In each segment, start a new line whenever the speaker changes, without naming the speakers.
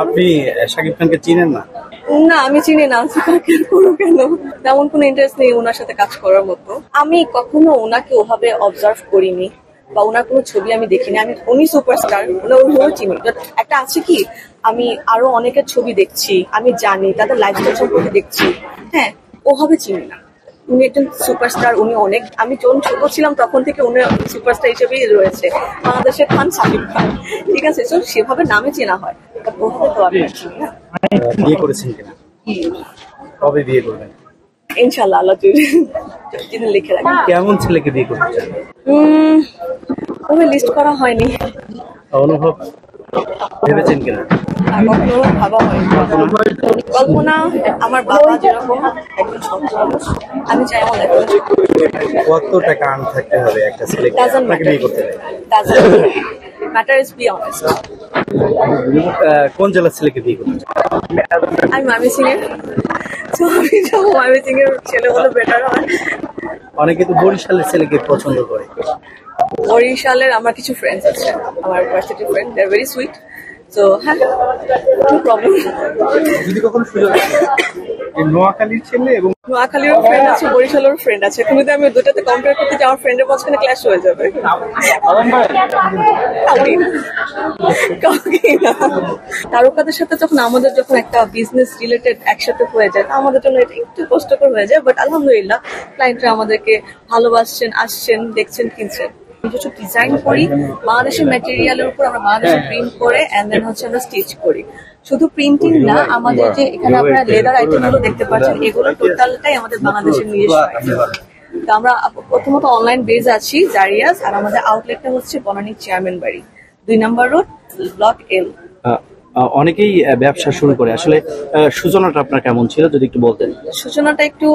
আপনি শাকিব খানকে চিনেন না?
না, আমি চিনি না। করো কেন? তেমন কোনো ইন্টারেস্ট নেই ওনার সাথে কাজ করার মতো। আমি কখনো ওনাকে ওভাবে অবজার্ভ করিনি বা ওনার কোনো ছবি আমি দেখিনি। উনি সুপারস্টার, ওনার চিনি। একটা আছে কি, আমি আরো অনেকের ছবি দেখছি, আমি জানি তাদের লাইফস্টাইল সম্পর্কে দেখছি, হ্যাঁ, ওভাবে চিনি না। উনি একজন সুপারস্টার, উনি অনেক, আমি যখন ছোট ছিলাম তখন থেকে উনি সুপারস্টার হিসেবেই রয়েছে, বাংলাদেশের খান শাকিব খান, ঠিক আছে? তো সেভাবে নামে চেনা হয়, ওভাবে তো আমি চিনি না।
বিয়ে করেছেন কিনা? কবে বিয়ে করবেন?
ইনশাল্লাহ, আল্লাহ যদি লিখে রাখেন।
কেমন ছেলেকে বিয়ে করতে চান?
ওভাবে লিস্ট করা হয়নি।
অনুভব ভেবেছেন কিনা?
কখনো ভাবা হয়নি। কল্পনা আমার বাবা যেরকম একজন সৎ মানুষ, আমি চাই আমার
কত টাকা আর্ন থাকতে হবে একটা ছেলেকে আপনাকে বিয়ে করতে?
Matter is be honest.
কোন জেলার ছেলেকে বিয়ে করতে চান?
আমি ময়মনসিংহের, তো আমি যাবো ময়মনসিংহের ছেলে হলে বেটার হয়।
অনেকে তো বরিশালের ছেলেকে পছন্দ করে।
বরিশালের আমার কিছু ফ্রেন্ডস আছে, আমার varsity friend, they are very sweet. তো হ্যাঁ, নো প্রবলেম।
যদি কখনো সুযোগ নোয়াখালীর ছেলে এবং
নোয়াখালীরও ফ্রেন্ড আছে, বরিশালেরও ফ্রেন্ড আছে, এখন যদি আমি দুটাতে কম্পেয়ার করতে যাই আমার ফ্রেন্ডের মাঝখানে ক্ল্যাশ হয়ে যাবে। তারকাদের সাথে যখন একটা বিজনেস রিলেটেড একসাথে হয়ে যায়, আমাদের জন্য এটা একটু কষ্টকর হয়ে যায়, বাট আলহামদুলিল্লাহ ক্লায়েন্টরা আমাদেরকে ভালোবাসছেন, আসছেন, দেখছেন, কিনছেন। নিজস্ব ডিজাইন করি, বাংলাদেশের ম্যাটেরিয়ালের উপর আমরা বাংলাদেশে প্রিন্ট করে এন্ড দেন হচ্ছে আমরা স্টিচ করি। শুধু প্রিন্টিং না, আমাদের যে এখানে আপনারা লেদার আইটেম গুলো দেখতে পাচ্ছেন, এগুলো টোটালটাই আমাদের বাংলাদেশের নিজস্ব আইটেম। তো আমরা প্রথমত অনলাইন বেজ আছি জারিয়াস, আর আমাদের আউটলেটটা হচ্ছে বনানী চেয়ারম্যান বাড়ি, 2 নম্বর রোড, ব্লক এল।
অনেকেই ব্যবসা শুরু করে, আসলে সূচনাটা আপনার কেমন ছিল যদি একটু বলতেন?
সূচনাটা একটু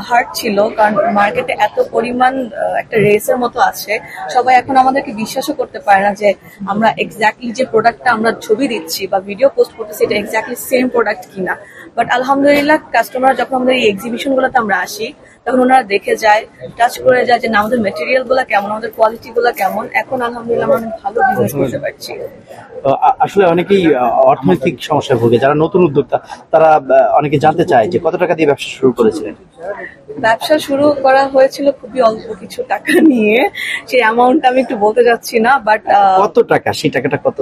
হার্ড ছিল, কারণ মার্কেটে এত পরিমাণ একটা রেসের মতো আছে, সবাই এখন আমাদেরকে বিশ্বাসও করতে পারে না যে আমরা এক্স্যাক্টলি যে প্রোডাক্টটা আমরা ছবি দিচ্ছি বা ভিডিও পোস্ট করতেছি এটা এক্স্যাক্টলি সেম প্রোডাক্ট কিনা। বাট আলহামদুলিল্লাহ কাস্টমার যখন আমাদের এই এক্সিবিশন গুলোতে আমরা আসি, তখন ওনারা দেখে যায়, টাচ করে যায় যে না আমাদের মেটেরিয়াল গুলা কেমন, আমাদের কোয়ালিটি গুলা কেমন। এখন আলহামদুলিল্লাহ আমরা ভালো বিজনেস করতে পারছি।
আসলে অনেকেই অর্থনৈতিক সমস্যায় ভোগে, যারা নতুন উদ্যোক্তা তারা অনেকে জানতে চায় যে কত টাকা দিয়ে ব্যবসা শুরু করেছিলেন?
ব্যবসা শুরু করা হয়েছিল খুবই অল্প কিছু টাকা নিয়ে, সেই অ্যামাউন্ট আমি একটু বলতে যাচ্ছি না, বাট
কত টাকা, সেই টাকাটা কত?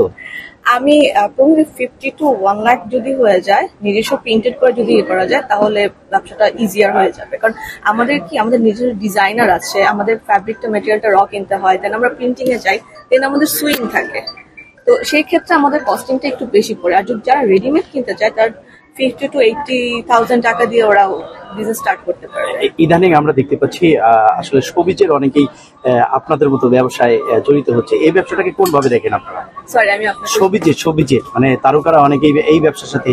আমি 50 to 1 লাখ যদি হয়ে যায়, নিজস্ব প্রিন্টেড করে যদি করা যায়, তাহলে ব্যবসাটা ইজিয়ার হয়ে যাবে। কারণ আমাদের নিজের ডিজাইনার আছে, আমাদের ফ্যাব্রিকটা ম্যাটেরিয়ালটা র কিনতে হয়, দেন আমরা প্রিন্টিং এ যাই, দেন আমাদের সুইং থাকে। তো সেই ক্ষেত্রে আমাদের কস্টিংটা একটু বেশি পড়ে। আর যারা রেডিমেড কিনতে চায় তার 50 to 80,000 টাকা দিয়ে ওরা বিজনেস স্টার্ট করতে পারে।
ইদানিং আমরা দেখতে পাচ্ছি আসলে শোবিজের অনেকেই আপনাদের মতো ব্যবসায় জড়িত হচ্ছে, এই ব্যবসাটাকে কোন ভাবে দেখেন আপনারা?
সরি, আমি আপনার
শোবিজের মানে তারকারা অনেকেই এই ব্যবসার সাথে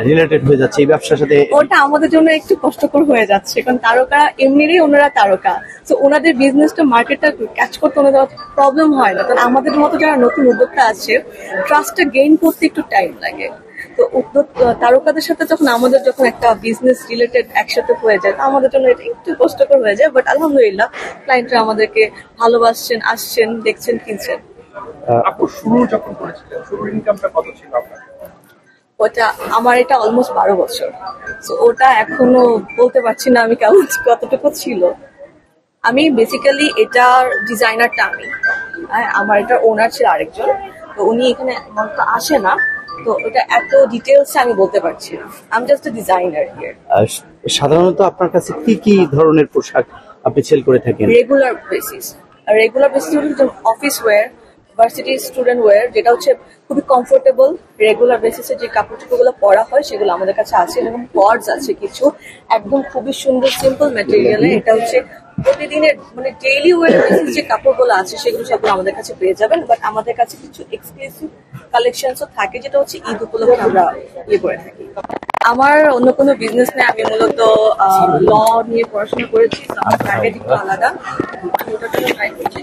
রিলেটেড হয়ে যাচ্ছে, এই ব্যবসার সাথে।
ওটা আমাদের জন্য একটু কষ্টকর হয়ে যাচ্ছে, কারণ তারকা এমনিরই ওনারা তারকা, তো ওনাদের বিজনেসটা মার্কেটটা ক্যাচ করতে ওনাদের প্রবলেম হয় না। কারণ আমাদের মতো যারা নতুন উদ্যোক্তা আছে, ট্রাস্টটা গেইন করতে একটু টাইম লাগে। তো তারকাদের সাথে যখন একটা বিজনেস রিলেটেড একসাথে হয়ে যায়, আমাদের জন্য এটা একটু কষ্টকর হয়ে যায়, বাট আলহামদুলিল্লাহ ক্লায়েন্টরা আমাদেরকে ভালোবাসছেন, আসছেন, দেখছেন, কিনছেন।
আপু শুরু যখন করেছিলেন, শুরুর ইনকামটা কত ছিল আপনার?
ওটা আমার এটা অলমোস্ট 12 বছর, তো ওটা এখনো বলতে পারছি না আমি কেমন কতটুকু ছিল। আমি বেসিক্যালি এটার ডিজাইনারটা আমার এটার ওনার ছিল আরেকজন, তো উনি এখানে আসে না, তো ওটা এত ডিটেলস আমি বলতে পারছি না। আমি জাস্ট ডিজাইনার হিয়ার।
সাধারণত আপনার কাছে কি কি ধরনের পোশাক আপনি সেল করে থাকেন?
রেগুলার বেসিস যেমন office wear, varsity student wear, যেটা হচ্ছে খুবই কমফোর্টেবল, রেগুলার বেসিসে যে কাপড় চোপড়গুলো পরা হয় সেগুলো আমাদের কাছে আছে। যেমন কর্ডস আছে কিছু, একদম খুবই সুন্দর সিম্পল ম্যাটেরিয়ালে, এটা হচ্ছে প্রতিদিনের মানে ডেইলি ওয়্যার বেসিস যে কাপড়গুলো আছে সেগুলো সবগুলো আমাদের কাছে পেয়ে যাবেন। বাট আমাদের কাছে কিছু এক্সক্লুসিভ কালেকশনসও থাকে, যেটা হচ্ছে ঈদ উপলক্ষে আমরা করে থাকি। আমার অন্য কোনো বিজনেস নেই, আমি মূলত ল নিয়ে পড়াশোনা করেছি, তো আমার টার্গেট একটু আলাদা, আমি ওটার জন্য ট্রাই করছি।